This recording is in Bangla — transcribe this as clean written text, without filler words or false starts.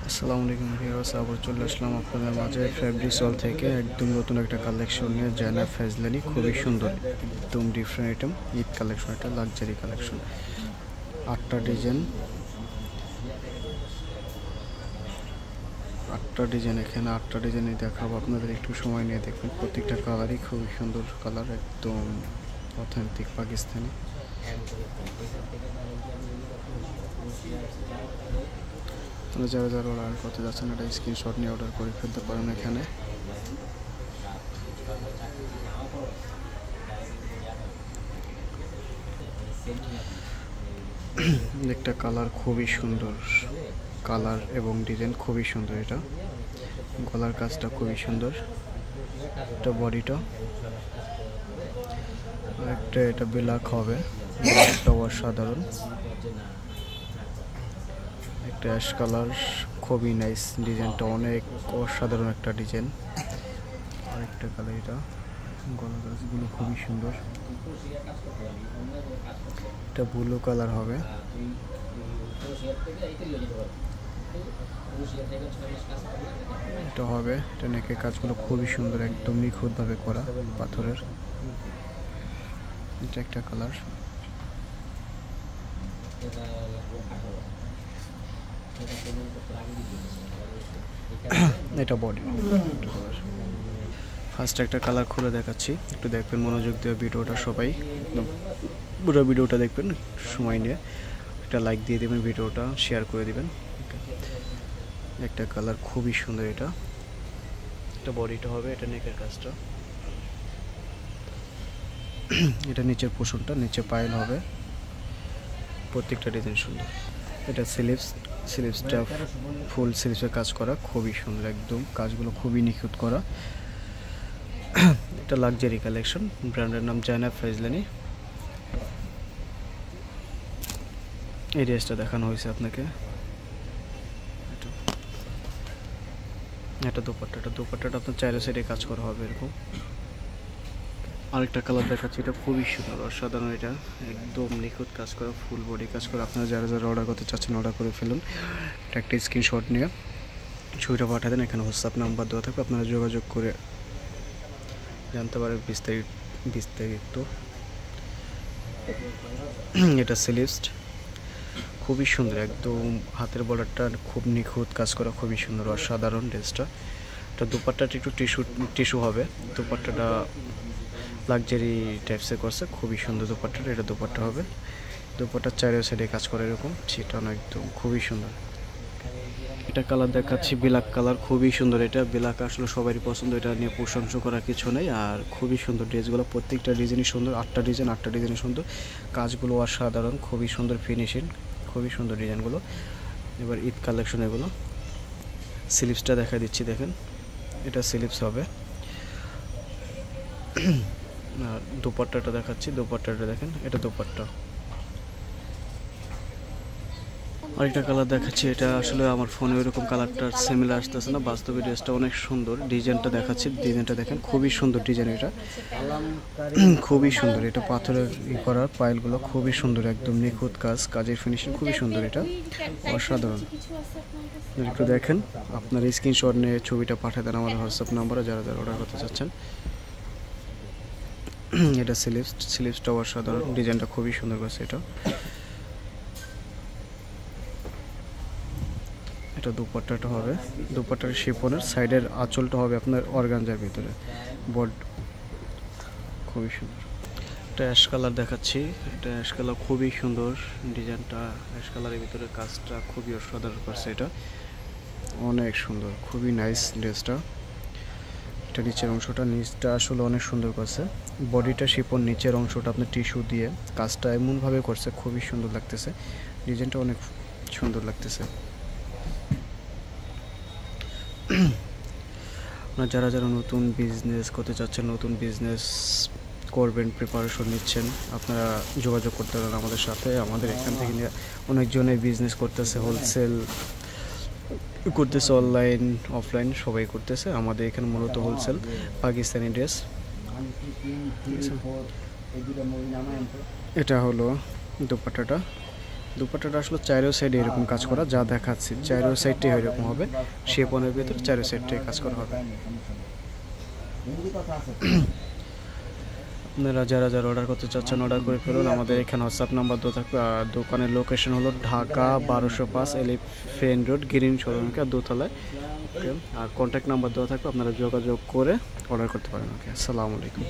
আসসালামু আলাইকুম ভিউয়ার্স, আবার চলে আসলাম আপনাদের মাঝে ফ্যাব্রিক্সল থেকে একদম নতুন একটা কালেকশন নিয়ে। জায়না ফেজলানি, খুবই সুন্দর, একদম ডিফারেন্ট আইটেম, ঈদ কালেকশন, একটা লাক্সারি কালেকশন। 8টা ডিজাইন এখানে 8টা ডিজাইনই দেখাবো আপনাদের, একটু সময় নিয়ে দেখবেন। প্রত্যেকটা কালারই খুবই সুন্দর কালার, একদম অথেন্টিক পাকিস্তানি। যারা যারা অর্ডার করতে যাচ্ছেন এটা স্ক্রিনশট নিয়ে অর্ডার করে ফেলতে পারেন। এখানে একটা কালার খুবই সুন্দর, কালার এবং ডিজাইন খুবই সুন্দর। এটা গলার কাজটা খুবই সুন্দর, এটা বডিটা একটা, এটা ব্ল্যাক হবে, ব্ল্যাকটা অসাধারণ। একটা অ্যাশ কালার, খুবই নাইস, ডিজাইনটা অনেক অসাধারণ একটা ডিজাইন। আরেকটা কালার, এটা গলার কাজগুলো খুবই সুন্দর, এটা ব্লু কালার হবে। এটা হবে, এটা নেকের কাজগুলো খুবই সুন্দর, একদম নিখুঁতভাবে করা পাথরের। এটা একটা কালার, এটা বডি। ফার্স্ট একটা কালার খুলে দেখাচ্ছি, একটু দেখবেন, মনোযোগ দিয়ে ভিডিওটা সবাই একদম পুরো ভিডিওটা দেখবেন সময় নিয়ে। একটা লাইক দিয়ে দেবেন, ভিডিওটা শেয়ার করে দিবেন। একটা কালার খুবই সুন্দর, এটা বডিটা হবে, এটা নেকের কাজটা, এটা নিচের পোর্শনটা, নিচে পাইল হবে, প্রত্যেকটা ডিজাইন সুন্দর। এটা স্লিভসটা ফুল স্লিভসের কাজ করা, খুবই সুন্দর, একদম কাজগুলো খুবই নিখুঁত করা। এটা লাক্সারি কালেকশন, ব্র্যান্ডের নাম জায়না ফেজলানি। এই ড্রেসটা দেখানো হয়েছে আপনাকে। এটা দোপাট্টাটা আপনার চাইরো সাইডে কাজ করা হবে এরকম। আরেকটা কালার দেখাচ্ছি, এটা খুবই সুন্দর, অসাধারণ, এটা একদম নিখুঁত কাজ করা, ফুল বডি কাজ করা। আপনারা যারা যারা অর্ডার করতে চাচ্ছেন অর্ডার করে ফেলুন। এটা একটা স্ক্রিনশট নিয়ে ছবিটা পাঠিয়ে দেন, এখানে হোয়াটসঅ্যাপ নাম্বার দেওয়া থাকবে, আপনারা যোগাযোগ করে জানতে পারেন বিস্তারিত। এটা স্লিভস, খুবই সুন্দর, একদম হাতের বর্ডারটা খুব নিখুঁত কাজ করা, খুবই সুন্দর, অসাধারণ ড্রেসটা। এটা দুপাট্টাটা একটু টিস্যু হবে, দুপাট্টাটা লাক্সারি টাইপসের করছে, খুবই সুন্দর দুপাট্টাটা। এটা দুপাট্টা হবে, দুপাট্টার চারিও সাইডে কাজ করে এরকম, ছিটানো, একদম খুবই সুন্দর। এটা কালার দেখাচ্ছি, ব্ল্যাক কালার, খুবই সুন্দর। এটা ব্ল্যাক আসলে সবারই পছন্দ, এটা নিয়ে প্রশংসা করার কিছু নেই। আর খুবই সুন্দর ড্রেসগুলো, প্রত্যেকটা ডিজাইনই সুন্দর, 8টা ডিজাইনই সুন্দর, কাজগুলো অসাধারণ, খুবই সুন্দর ফিনিশিং, খুবই সুন্দর ডিজাইনগুলো। এবার ঈদ কালেকশন এগুলো। স্লিভসটা দেখা দিচ্ছি, দেখেন, এটা স্লিভস হবে। আর দুপাট্টাটা দেখাচ্ছি, দুপাট্টাটা দেখেন, এটা দুপাট্টা। আরেকটা কালার দেখাচ্ছি, এটা আসলে আমার ফোনে ওইরকম কালারটা সিমিলার আসতেছে না, বাস্তবে ড্রেসটা অনেক সুন্দর। ডিজাইনটা দেখাচ্ছি, ডিজাইনটা দেখেন, খুবই সুন্দর ডিজাইন, এটা খুবই সুন্দর। এটা পাথরের করার পাইলগুলো খুবই সুন্দর, একদম নিখুঁত কাজ, কাজের ফিনিশিং খুবই সুন্দর, এটা অসাধারণ। একটু দেখেন, আপনার স্ক্রিনশট নিয়ে ছবিটা পাঠিয়ে দেন আমাদের হোয়াটসঅ্যাপ নাম্বারে, যারা যারা অর্ডার করতে চাচ্ছেন। এটা স্লিভসটা অসাধারণ, ডিজাইনটা খুবই সুন্দর করছে। এটা দুপাট্টাটা হবে, দুপাট্টার শিফনের সাইডের আঁচলটা হবে আপনার অর্গানজার ভিতরে, বড খুবই সুন্দর। এটা অ্যাশ কালার দেখাচ্ছি, এটা অ্যাশ কালার খুবই সুন্দর, ডিজাইনটা অ্যাশ কালারের ভিতরে কাজটা খুবই অসাধারণ করছে, এটা অনেক সুন্দর, খুবই নাইস ড্রেসটা। এটা নিচের নিচটা আসলে অনেক সুন্দর করছে, বডিটা শিফন, নিচের অংশটা আপনার টিস্যু দিয়ে কাজটা এমনভাবে করছে, খুবই সুন্দর লাগতেছে, ডিজাইনটা অনেক সুন্দর লাগতেছে। আপনারা যারা যারা নতুন বিজনেস করতে চাচ্ছেন, নতুন বিজনেস করবেন, প্রিপারেশন নিচ্ছেন, আপনারা যোগাযোগ করতে পারেন আমাদের সাথে। আমাদের এখান থেকে অনেকজনে বিজনেস করতেছে, হোলসেল করতেছে, অনলাইন অফলাইন সবাই করতেছে। আমাদের এখানে মূলত হোলসেল পাকিস্তানি ড্রেস। এটা হলো দুপাট্টাটা, দুপাট্টাটা আসলে চারো সাইডে এরকম কাজ করা, যা দেখাচ্ছি চারো সাইডটাই এরকম হবে, শিফনের ভিতরে চারো সাইডটাই কাজ করা হবে। আপনারা যারা যারা অর্ডার করতে চাচ্ছেন অর্ডার করে ফেলুন। আমাদের এখানে হোয়াটসঅ্যাপ নাম্বার দেওয়া থাকবে। দোকানের লোকেশন হলো ঢাকা 1205 এলিফেন্ট রোড, গ্রিন শোরুমকে দোতলায়। ওকে, আর কন্ট্যাক্ট নাম্বার দেওয়া থাকবে, আপনারা যোগাযোগ করে অর্ডার করতে পারেন। ওকে, আসসালামু আলাইকুম।